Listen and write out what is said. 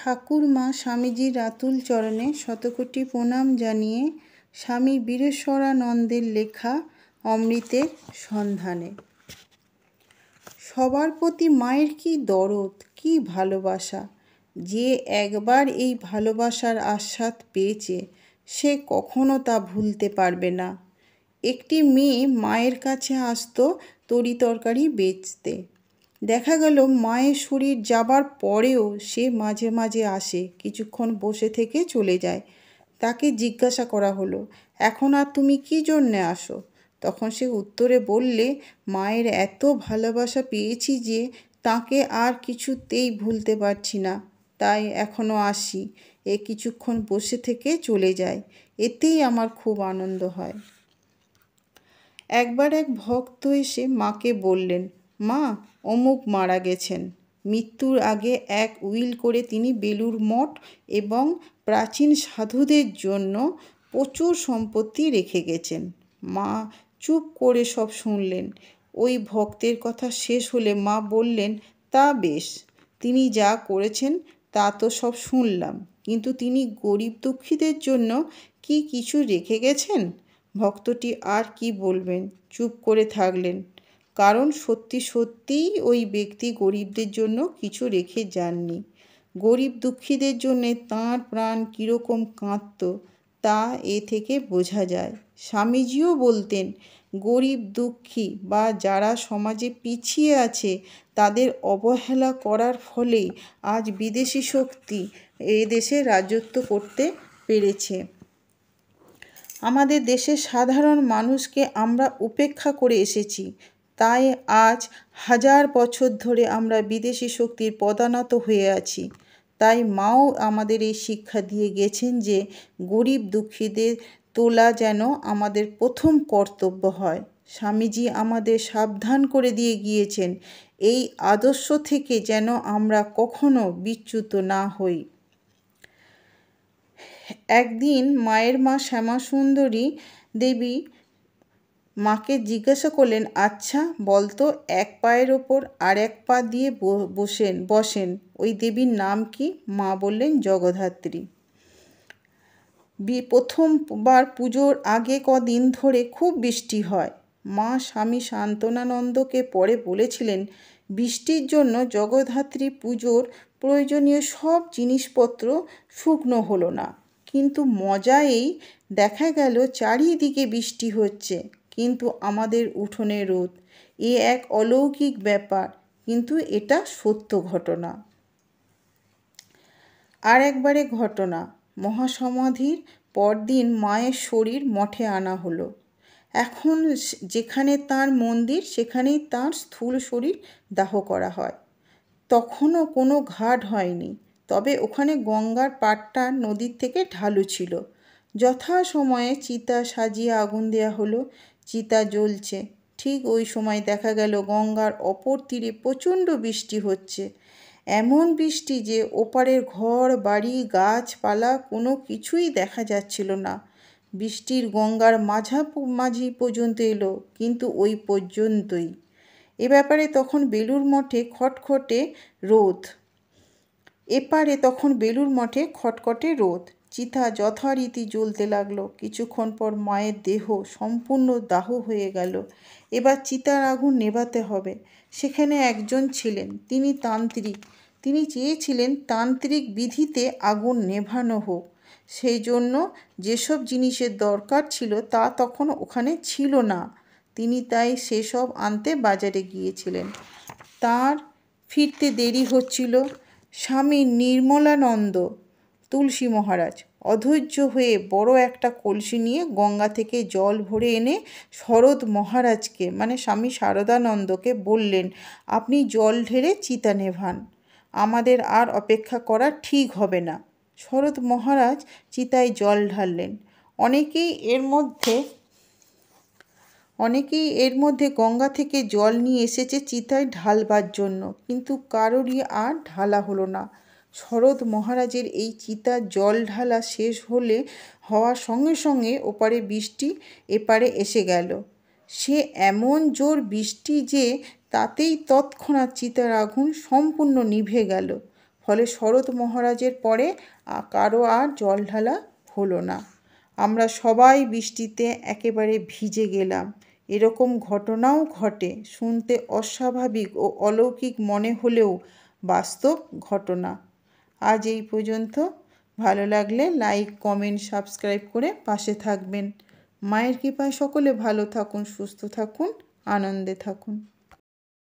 ঠাকুরমা স্বামীজির আতুল চরণে শতকোটি প্রণাম জানিয়ে স্বামী বীরেশ্বরানন্দের লেখা অমৃতের সন্ধানে। সবার প্রতি মায়ের কি দরদ, কি ভালোবাসা! যে একবার এই ভালোবাসার আস্বাদ পেয়েছে সে কখনো তা ভুলতে পারবে না। একটি মেয়ে মায়ের কাছে আসতো তরিতরকারি বেচতে। দেখা গেল মায়ের শরীর যাবার পরেও সে মাঝে মাঝে আসে, কিছুক্ষণ বসে থেকে চলে যায়। তাকে জিজ্ঞাসা করা হলো, এখন আর তুমি কী জন্যে আসো? তখন সে উত্তরে বললে, মায়ের এত ভালোবাসা পেয়েছি যে তাকে আর কিছুতেই ভুলতে পারছি না, তাই এখনও আসি। কিছুক্ষণ বসে থেকে চলে যায়, এতেই আমার খুব আনন্দ হয়। একবার এক ভক্ত এসে মাকে বললেন, মা, অমুক মারা গেছেন। মৃত্যুর আগে এক উইল করে তিনি বেলুড় মঠ এবং প্রাচীন সাধুদের জন্য প্রচুর সম্পত্তি রেখে গেছেন। মা চুপ করে সব শুনলেন। ওই ভক্তের কথা শেষ হলে মা বললেন, তা বেশ, তিনি যা করেছেন তা তো সব শুনলাম, কিন্তু তিনি গরিব দুঃখীদের জন্য কি কিছু রেখে গেছেন? ভক্তটি আর কি বলবেন, চুপ করে থাকলেন। কারণ সত্যি সত্যিই ওই ব্যক্তি গরিবদের জন্য কিছু রেখে যাননি। গরিব দুঃখীদের জন্যে তাঁর প্রাণ কীরকম কাঁদত তা এ থেকে বোঝা যায়। স্বামীজিও বলতেন, গরিব দুঃখী বা যারা সমাজে পিছিয়ে আছে তাদের অবহেলা করার ফলেই আজ বিদেশি শক্তি এ দেশে রাজত্ব করতে পেরেছে। আমাদের দেশের সাধারণ মানুষকে আমরা উপেক্ষা করে এসেছি, তাই আজ 1000 বছর ধরে আমরা বিদেশি শক্তির পদানত হয়ে আছি। তাই মাও আমাদের এই শিক্ষা দিয়ে গেছেন যে গরিব দুঃখীদের তোলা যেন আমাদের প্রথম কর্তব্য হয়। স্বামীজি আমাদের সাবধান করে দিয়ে গিয়েছেন, এই আদর্শ থেকে যেন আমরা কখনো বিচ্যুত না হই। একদিন মায়ের মা শ্যামাসুন্দরী দেবী মাকে জিজ্ঞাসা করলেন, আচ্ছা বলতো, এক পায়ের ওপর আর এক পা দিয়ে বসেন ওই দেবীর নাম কি? মা বললেন, জগদ্ধাত্রী। প্রথমবার পুজোর আগে কদিন ধরে খুব বৃষ্টি হয়। মা স্বামী শান্তনানন্দকে পরে বলেছিলেন, বৃষ্টির জন্য জগদ্ধাত্রী পুজোর প্রয়োজনীয় সব জিনিসপত্র শুকনো হলো না। কিন্তু মজা এই, দেখা গেল চারিদিকে বৃষ্টি হচ্ছে, কিন্তু আমাদের উঠোনে রোদ। এ এক অলৌকিক ব্যাপার, কিন্তু এটা সত্য ঘটনা। আর একবারে ঘটনা, মহাসমাধির পরদিন মায়ের শরীর মঠে আনা হলো। এখন যেখানে তার মন্দির সেখানেই তার স্থূল শরীর দাহ করা হয়। তখনও কোনো ঘাট হয়নি, তবে ওখানে গঙ্গার পাড়টা নদীর থেকে ঢালু ছিল। যথাসময়ে চিতা সাজিয়ে আগুন দেয়া হলো। চিতা জ্বলছে। ঠিক ওই সময় দেখা গেল গঙ্গার অপর তীরে প্রচণ্ড বৃষ্টি হচ্ছে। এমন বৃষ্টি যে ওপারের ঘর বাড়ি গাছপালা কোনো কিছুই দেখা যাচ্ছিল না। বৃষ্টির গঙ্গার মাঝামাঝি পর্যন্ত এলো, কিন্তু ওই পর্যন্তই। এ ব্যাপারে তখন বেলুড় মঠে খটখটে রোদ। এপারে তখন বেলুড় মঠে খটখটে রোদ। চিতা যথারীতি জ্বলতে লাগলো। কিছুক্ষণ পর মায়ের দেহ সম্পূর্ণ দাহ হয়ে গেল। এবার চিতার আগুন নেভাতে হবে। সেখানে একজন ছিলেন, তিনি তান্ত্রিক। তিনি চেয়েছিলেন তান্ত্রিক বিধিতে আগুন নেভানো হোক। সেই জন্য যেসব জিনিসের দরকার ছিল তা তখন ওখানে ছিল না। তিনি তাই সেসব আনতে বাজারে গিয়েছিলেন। তার ফিরতে দেরি হচ্ছিল। স্বামী নির্মলানন্দ তুলসী মহারাজ অধৈর্য হয়ে বড় একটা কলসি নিয়ে গঙ্গা থেকে জল ভরে এনে শরৎ মহারাজকে মানে স্বামী শারদানন্দকে বললেন, আপনি জল ঢেলে চিতা নেভান, আমাদের আর অপেক্ষা করা ঠিক হবে না। শরৎ মহারাজ চিতায় জল ঢাললেন। অনেকেই এর মধ্যে গঙ্গা থেকে জল নিয়ে এসেছে চিতায় ঢালবার জন্য, কিন্তু কারোরই আর ঢালা হলো না। শরৎ মহারাজের এই চিতার জল ঢালা শেষ হওয়ার সঙ্গে সঙ্গে ওপারে বৃষ্টি এপারে এসে গেল। সে এমন জোর বৃষ্টি যে তাতেই তৎক্ষণাৎ চিতার আগুন সম্পূর্ণ নিভে গেল। ফলে শরৎ মহারাজের পরে কারো আর জল ঢালা হলো না। আমরা সবাই বৃষ্টিতে একেবারে ভিজে গেলাম। এরকম ঘটনাও ঘটে, শুনতে অস্বাভাবিক ও অলৌকিক মনে হলেও বাস্তব ঘটনা। আজ এই পর্যন্ত। ভালো লাগলে লাইক, কমেন্ট, সাবস্ক্রাইব করে পাশে থাকবেন। মায়ের কৃপায় সকলে ভালো থাকুন, সুস্থ থাকুন, আনন্দে থাকুন।